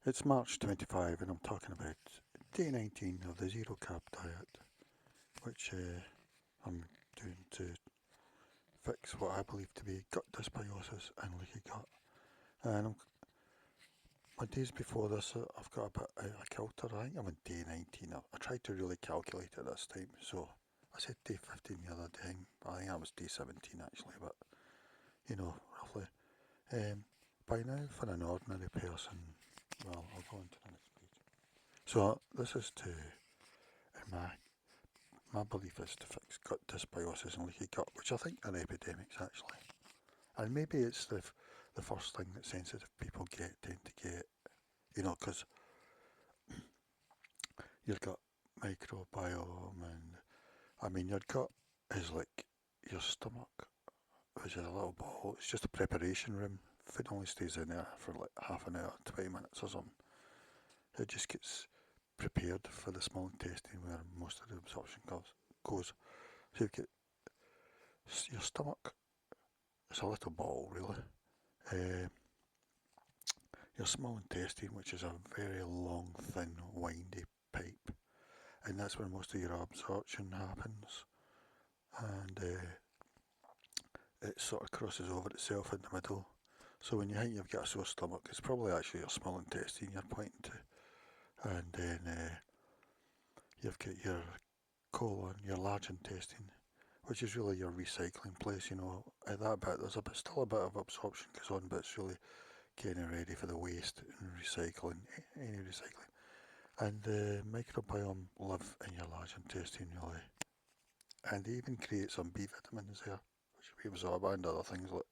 It's March 25 and I'm talking about day 19 of the zero carb diet, which I'm doing to fix what I believe to be gut dysbiosis and leaky gut. And my days before this, I've got a bit out of kilter. I think I'm on day 19. I tried to really calculate it this time, so I said day 15 the other day. I think that was day 17 actually, but roughly. Um, by now, for an ordinary person, well, I'll go on to the next page. So this is to, in my belief is to fix gut dysbiosis and leaky gut, which I think are epidemics actually. And maybe it's the first thing that sensitive people tend to get, because your gut microbiome and, I mean, your gut is like your stomach, which is a little ball. It's just a preparation room. Food only stays in there for like half an hour, 20 minutes or something. It just gets prepared for the small intestine where most of the absorption goes. So you get your stomach. It's a little ball, really. Uh, your small intestine, which is a very long, thin, windy pipe, and that's where most of your absorption happens. And it sort of crosses over itself in the middle. So when you think you've got a sore stomach, it's probably actually your small intestine you're pointing to. And then you've got your colon, your large intestine, which is really your recycling place. At that bit, there's still a bit of absorption goes on, but it's really getting ready for the waste and recycling, any recycling. And the microbiome live in your large intestine really, and they even create some B vitamins there, which we absorb, and other things like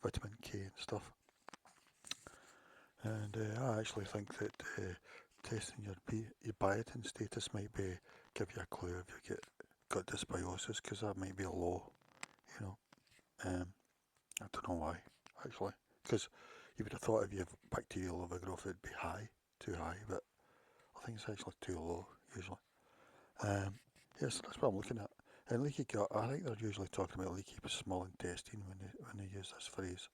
vitamin K and stuff. And I actually think that testing your biotin status might give you a clue if you get gut dysbiosis, because that might be low, you know. Um, I don't know why, actually, because you would have thought if you have bacterial overgrowth it'd be high, too high, but I think it's actually too low usually. Um, yes, that's what I'm looking at. And leaky gut, I think they're usually talking about leaky small intestine when they use this phrase.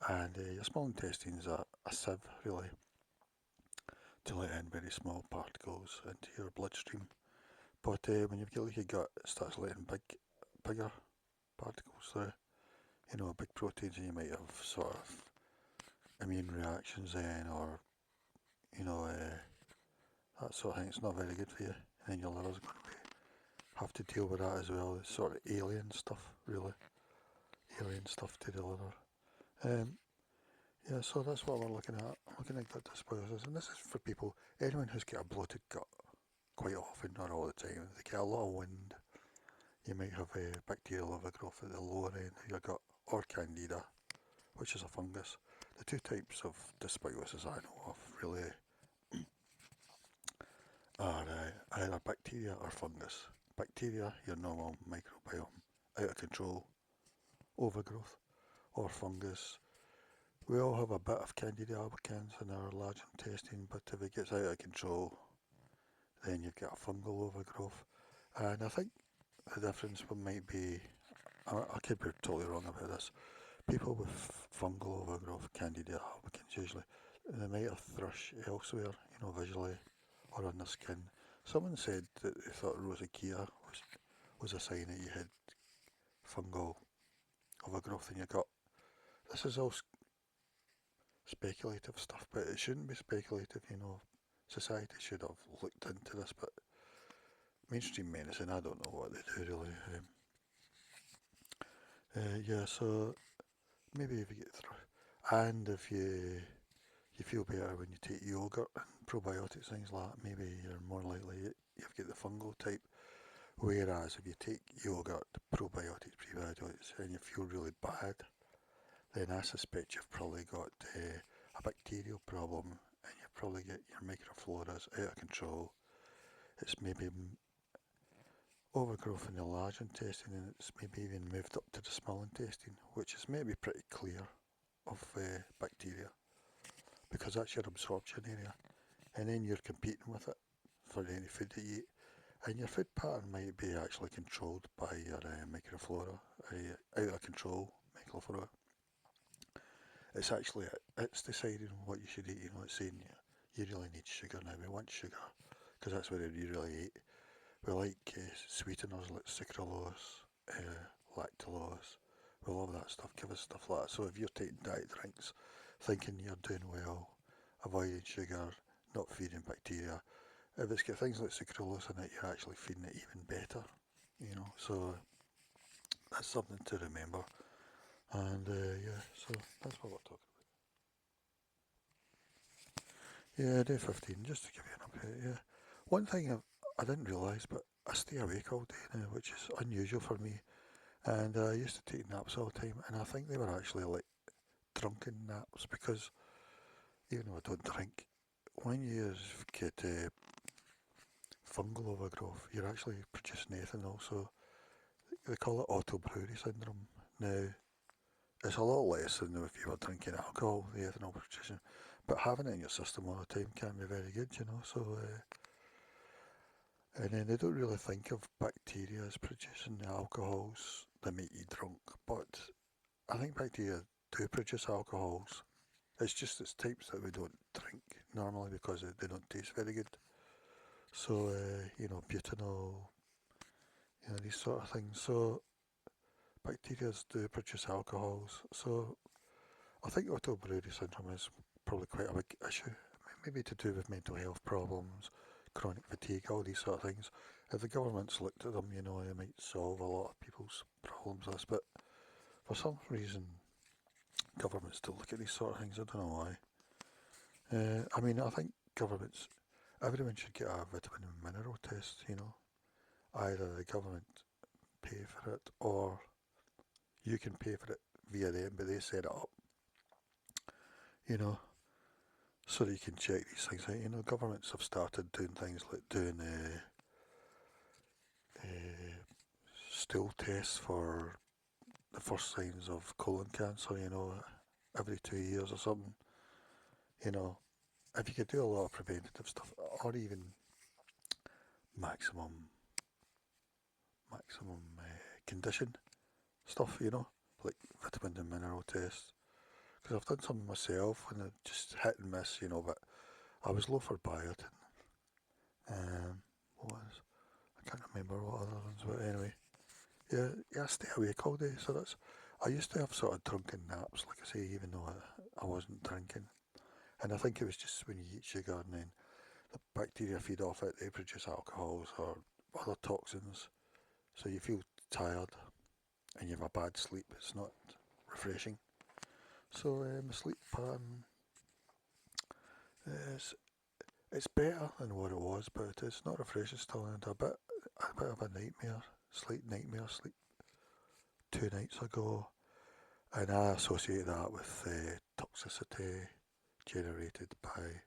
And your small intestine is a sieve, really, to let in very small particles into your bloodstream. But when you've got leaky gut, it starts letting bigger particles through. Big proteins, and you might have sort of immune reactions then, or you know, uh, that sort of thing. It's not very good for you. And then your liver's going to have to deal with that as well. It's sort of alien stuff, really. Alien stuff to the liver. Um, yeah, so that's what we're looking at. I'm looking at gut dysbiosis, and this is for people, anyone who's got a bloated gut quite often, not all the time. They get a lot of wind. You might have a bacterial overgrowth at the lower end of your gut, or candida, which is a fungus. The two types of dysbiosis I know of really are either bacteria or fungus. Bacteria, your normal microbiome, out of control, overgrowth, or fungus. We all have a bit of candida albicans in our large intestine, but if it gets out of control, then you've got a fungal overgrowth. And I think the difference might be, I could be totally wrong about this. People with fungal overgrowth, candida albicans usually, they might have thrush elsewhere, visually or on the skin. Someone said that they thought rosacea was a sign that you had fungal overgrowth in your gut. This is all speculative stuff, but it shouldn't be speculative. Society should have looked into this, but mainstream medicine, I don't know what they do really. Yeah, so maybe if you get through, and if you feel better when you take yogurt and probiotics, things like that, maybe you're more likely you've got the fungal type. Whereas if you take yogurt, probiotics, prebiotics, and you feel really bad, then I suspect you've probably got a bacterial problem, and you've probably got your microfloras out of control. It's maybe overgrowth in the large intestine, and it's maybe even moved up to the small intestine, which is maybe pretty clear of bacteria, because that's your absorption area, and then you're competing with it for any food that you eat. And your food pattern might be actually controlled by your microflora, out of control microflora. It's actually it's deciding what you should eat. It's saying you really need sugar now. We want sugar because that's what we really eat. We like sweeteners like sucralose, lactulose. We love that stuff. Give us stuff like that. So if you're taking diet drinks, thinking you're doing well, avoiding sugar, not feeding bacteria, if it's got things like sucralose in it, you're actually feeding it even better. So that's something to remember. And yeah, so that's what we're talking about. Yeah, day 15, just to give you an update. Yeah, one thing I didn't realise, but I stay awake all day now, which is unusual for me. And I used to take naps all the time, and I think they were actually like drunken naps because even though I don't drink, when you get fungal overgrowth, you're actually producing ethanol. So they call it auto brewery syndrome. Now, it's a lot less than if you were drinking alcohol, the ethanol production, but having it in your system all the time can be very good. So, and then they don't really think of bacteria as producing the alcohols that make you drunk, but I think bacteria do produce alcohols. It's just its types that we don't drink normally because they don't taste very good. So, butanol, these sort of things. So, bacteria do produce alcohols. So, I think autoimmune syndrome is probably quite a big issue. Maybe to do with mental health problems, chronic fatigue, all these sort of things. If the government's looked at them, they might solve a lot of people's problems. But for some reason, governments don't look at these sort of things. I don't know why. I think everyone should get a vitamin and mineral test. Either the government pay for it or you can pay for it via them, but they set it up. You know, so that you can check these things out. Governments have started doing things like doing stool tests for the first signs of colon cancer. Every 2 years or something. You know, if you could do a lot of preventative stuff, or even maximum condition stuff. Like vitamin and mineral tests. Because I've done some myself and it just hit and miss. But I was low for biotin. What was I can't remember what other ones, but anyway. Yeah, I stay awake all day, so I used to have sort of drunken naps, like I say, even though I wasn't drinking. And I think it was just when you eat sugar and then the bacteria feed off it, they produce alcohols or other toxins. So you feel tired and you have a bad sleep. It's not refreshing. So my sleep pattern is it's better than what it was, but it's not refreshing still. And a bit of a nightmare, sleep 2 nights ago. And I associate that with toxicity generated by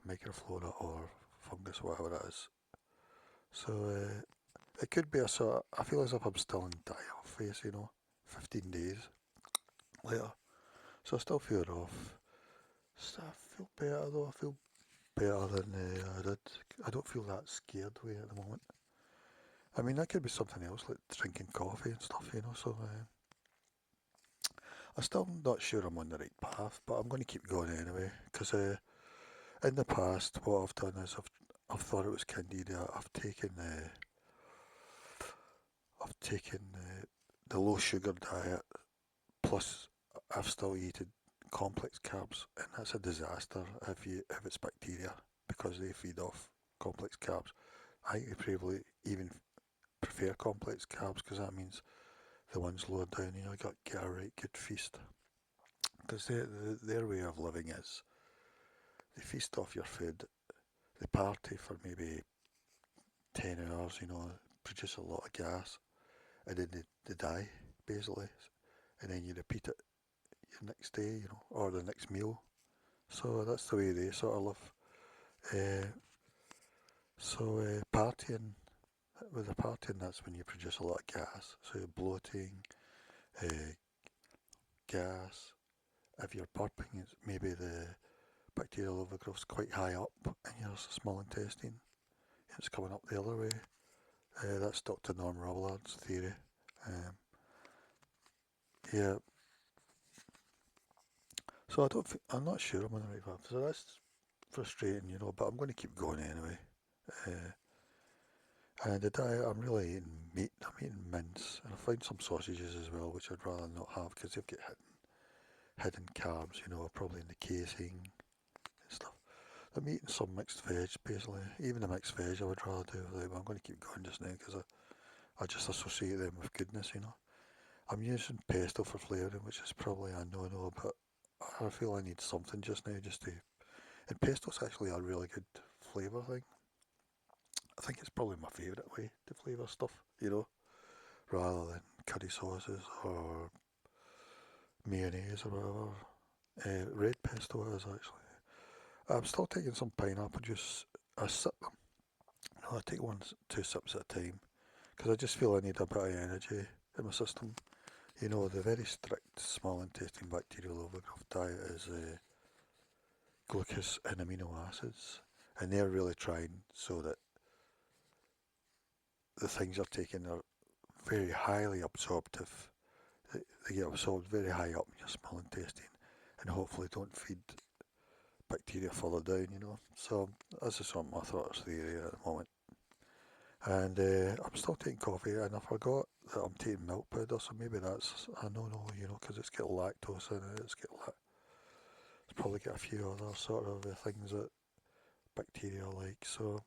microflora or fungus, whatever it is. So it could be I feel as if I'm still in die-off phase, 15 days later. So I still feel rough. So I feel better though, I feel better than I did. I don't feel that scared way at the moment. That could be something else, like drinking coffee and stuff, so I'm still not sure I'm on the right path, but I'm going to keep going anyway, because in the past, what I've done is I've thought it was candida. I've taken the low sugar diet, plus I've still eaten complex carbs, and that's a disaster if it's bacteria because they feed off complex carbs. I think they probably even prefer complex carbs because that means the ones lower down, get a right good feast. Because their way of living is they feast off your food, they party for maybe 10 hours, produce a lot of gas, and then they die, basically. And then you repeat it the next day, or the next meal. So that's the way they sort of live. Partying, with the partying, that's when you produce a lot of gas. So you're bloating, uh, gas. If you're burping, it's maybe the bacterial overgrowth's quite high up in your small intestine. It's coming up the other way. That's Dr. Norm Rollard's theory. Um, yeah. So I'm not sure I'm on the right path. So that's frustrating, but I'm going to keep going anyway. Uh, and the diet, I'm really eating meat. I'm eating mince, and I find some sausages as well, which I'd rather not have because they've got hidden carbs, probably in the casing and stuff. I'm eating some mixed veg, basically. Even the mixed veg I would rather do without, but I'm going to keep going just now because I just associate them with goodness. I'm using pesto for flavouring, which is probably a no-no, but I feel I need something just now just to. And pesto's actually a really good flavour thing. I think it's probably my favourite way to flavour stuff, rather than curry sauces or mayonnaise or whatever. Red pesto is actually. I'm still taking some pineapple juice. I sip them. No, I take two sips at a time because I just feel I need a bit of energy in my system. The very strict small intestine bacterial overgrowth diet is glucose and amino acids, and they're really trying so that the things you're taking are very highly absorptive. They get absorbed very high up in your small intestine, and hopefully don't feed bacteria further down. So this is something I thought was the area at the moment. And I'm still taking coffee, and I forgot that I'm taking milk powder, so maybe that's a no-no, because it's got lactose in it. It's probably got a few other sort of things that bacteria like. So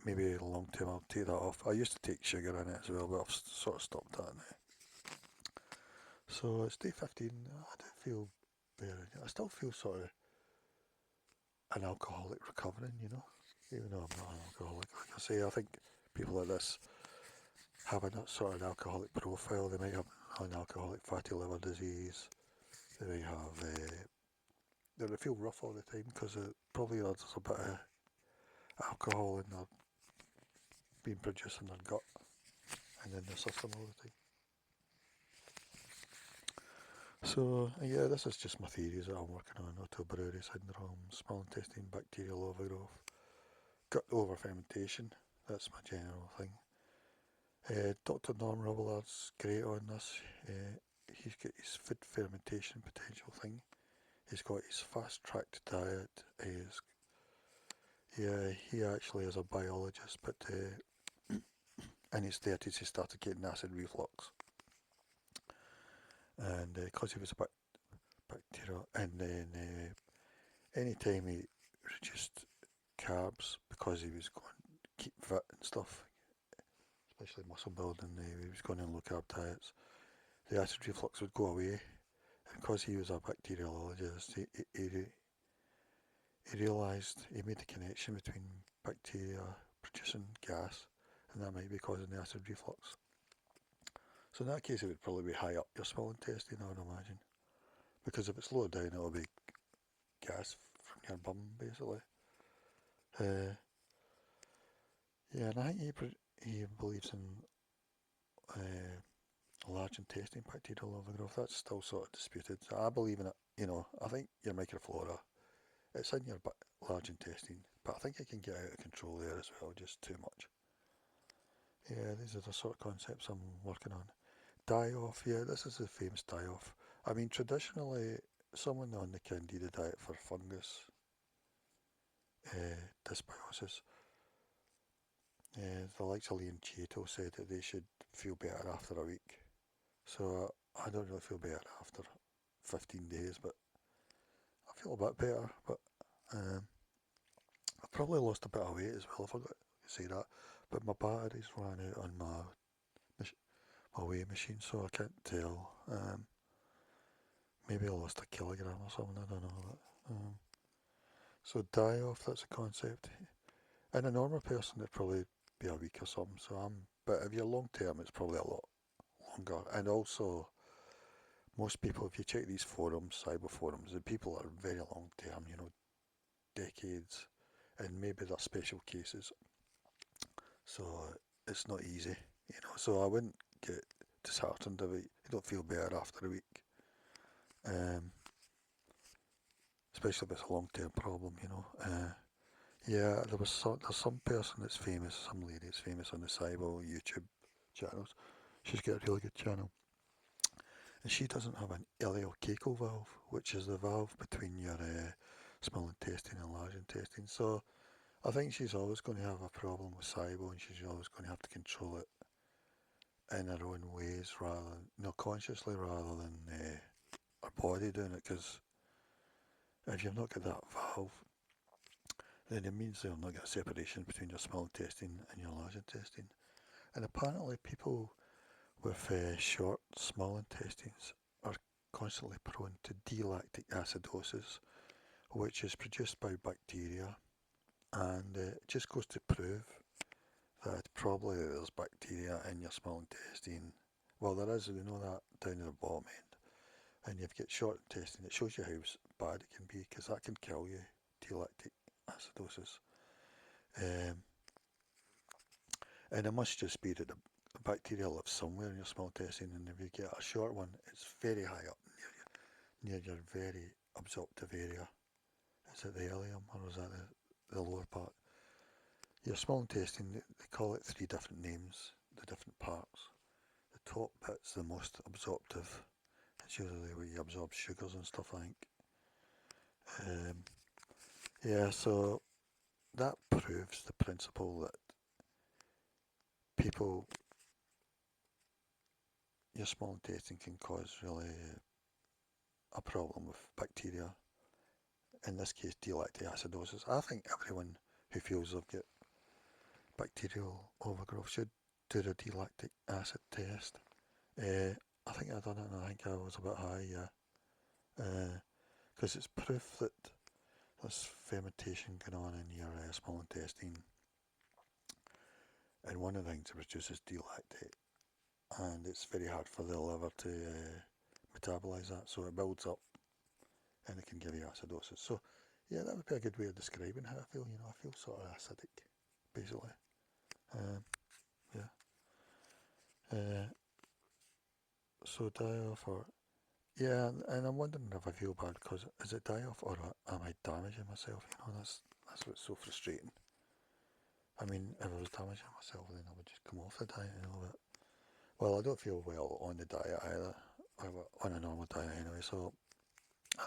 maybe long term I'll take that off. I used to take sugar in it as well, but I've sort of stopped that now. So it's day 15. I do feel better. I still feel sort of an alcoholic recovering, even though I'm not an alcoholic. Like I say, I think people like this have a sort of an alcoholic profile. They might have an alcoholic fatty liver disease. They might have, they feel rough all the time because probably there's a bit of alcohol in their being produced in their gut and in the system all the time. So yeah, this is just my theories that I'm working on: auto brewery syndrome, small intestine bacterial overgrowth, gut over fermentation. That's my general thing. Dr. Norm Rubelard's great on this. He's got his food fermentation potential thing. He's got his fast tracked diet. He actually is a biologist, but in his 30s he started getting acid reflux, and because he was a bacterial, and then anytime he reduced carbs because he was going to keep fit and stuff, especially muscle building, he was going on low carb diets, the acid reflux would go away. And because he was a bacteriologist, he realised, he made the connection between bacteria producing gas and that might be causing the acid reflux. So in that case, it would probably be high up your small intestine, I would imagine. Because if it's lower down, it'll be gas from your bum, basically. Uh, yeah, and I think he believes in large intestine bacterial overgrowth. That's still sort of disputed. So I believe in it. I think your microflora, it's in your large intestine, but I think it can get out of control there as well, just too much. Yeah, these are the sort of concepts I'm working on. Die off, yeah, this is the famous die off. I mean, traditionally, someone on the candida diet for fungus, dysbiosis, the likes of Liam Chato said that they should feel better after a week. So I don't really feel better after 15 days, but I feel a bit better. But um, I've probably lost a bit of weight as well, if I got to say that. But my batteries ran out on my weigh machine, so I can't tell. Maybe I lost a kilogram or something, I don't know. So die off, that's a concept. In a normal person, it'd probably be a week or something. But if you're long term, it's probably a lot longer. And also, most people, if you check these forums, cyber forums, the people are very long term, decades, and maybe they're special cases. So it's not easy. So I wouldn't get disheartened if you don't feel better after a week. Especially if it's a long term problem. Yeah, there's some person that's famous, some lady that's famous on the SIBO YouTube channels. She's got a really good channel. and she doesn't have an ileocecal valve, which is the valve between your small intestine and large intestine. So I think she's always going to have a problem with SIBO, and she's always going to have to control it in her own ways, rather than, consciously, rather than her body doing it. Because if you've not got that valve, then it means there'll not get a separation between your small intestine and your large intestine. And apparently, people with short small intestines are constantly prone to D-lactic acidosis, which is produced by bacteria, and it just goes to prove that probably there's bacteria in your small intestine. Well, there is, we know that down at the bottom end. And you've got short intestine. It shows you how bad it can be, because that can kill you, D-lactic acidosis. And it must just be that the bacteria live somewhere in your small intestine, and if you get a short one, it's very high up near your very absorptive area. Is it the ileum, or is that the lower part? Your small intestine, they call it 3 different names, the different parts. The top bit's the most absorptive. It's usually where you absorb sugars and stuff, I think. Yeah, so that proves the principle that people, your small intestine can cause really a problem with bacteria. In this case, D-lactic acidosis. I think everyone who feels they've got bacterial overgrowth should do the D-lactic acid test. I think I done it, and I think I was a bit high, yeah. Because it's proof that there's fermentation going on in your small intestine, and one of the things it produces D-lactate, and it's very hard for the liver to metabolize that, so it builds up, and it can give you acidosis. So, yeah, that would be a good way of describing how I feel. I feel sort of acidic, basically. Yeah. So die off, or yeah, and I'm wondering if I feel bad because is it die off, or am I damaging myself? That's what's so frustrating. I mean, if I was damaging myself, then I would just come off the diet, But well, I don't feel well on the diet either, on a normal diet anyway. So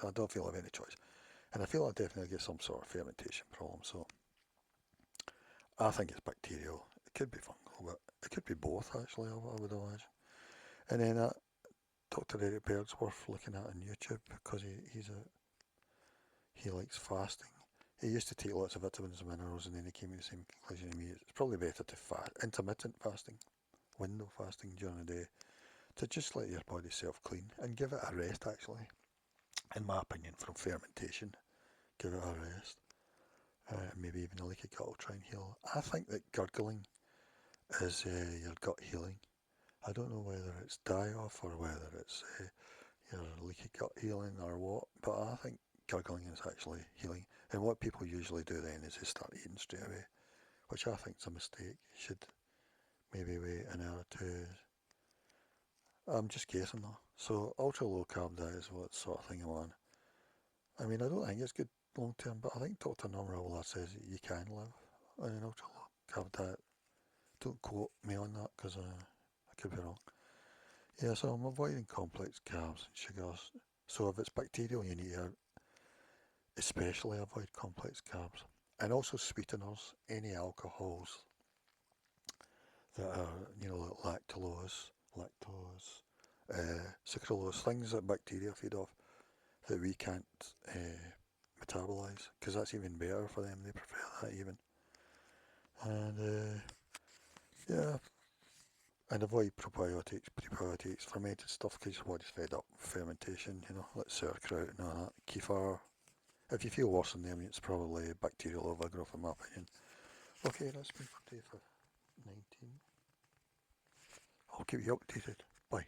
I don't feel I have any choice, and I feel I definitely get some sort of fermentation problem. So I think it's bacterial. It could be fungal, but it could be both actually. I would imagine. And then Dr. Eric Berg's worth looking at on YouTube, because he likes fasting. He used to take lots of vitamins and minerals, and then he came to the same conclusion as me. It's probably better to fast, intermittent fasting, window fasting during the day, to just let your body self-clean and give it a rest, actually. In my opinion, from fermentation, give it a rest. Maybe even a leaky gut will try and heal. I think that gurgling is your gut healing. I don't know whether it's die-off or whether it's your leaky gut healing or what, but I think gurgling is actually healing. And what people usually do then is they start eating straight away, which I think is a mistake. You should maybe wait an hour or two. I'm just guessing though. So ultra low carb diet is what sort of thing I'm on. I mean, I don't think it's good long term, but I think Dr. Norma says you can live on an ultra low carb diet. Don't quote me on that, because I could be wrong. Yeah, so I'm avoiding complex carbs and sugars. So if it's bacterial, you need to especially avoid complex carbs. And also sweeteners, any alcohols that are, like lactose, sucralose, things that bacteria feed off that we can't metabolize, because that's even better for them. They prefer that even. And yeah, and avoid probiotics, prebiotics, fermented stuff, because your body's fed up with fermentation, like sauerkraut and all that, kefir. If you feel worse than them, it's probably bacterial overgrowth, in my opinion. Okay, that's been for day for 19. I'll keep you updated. Bye.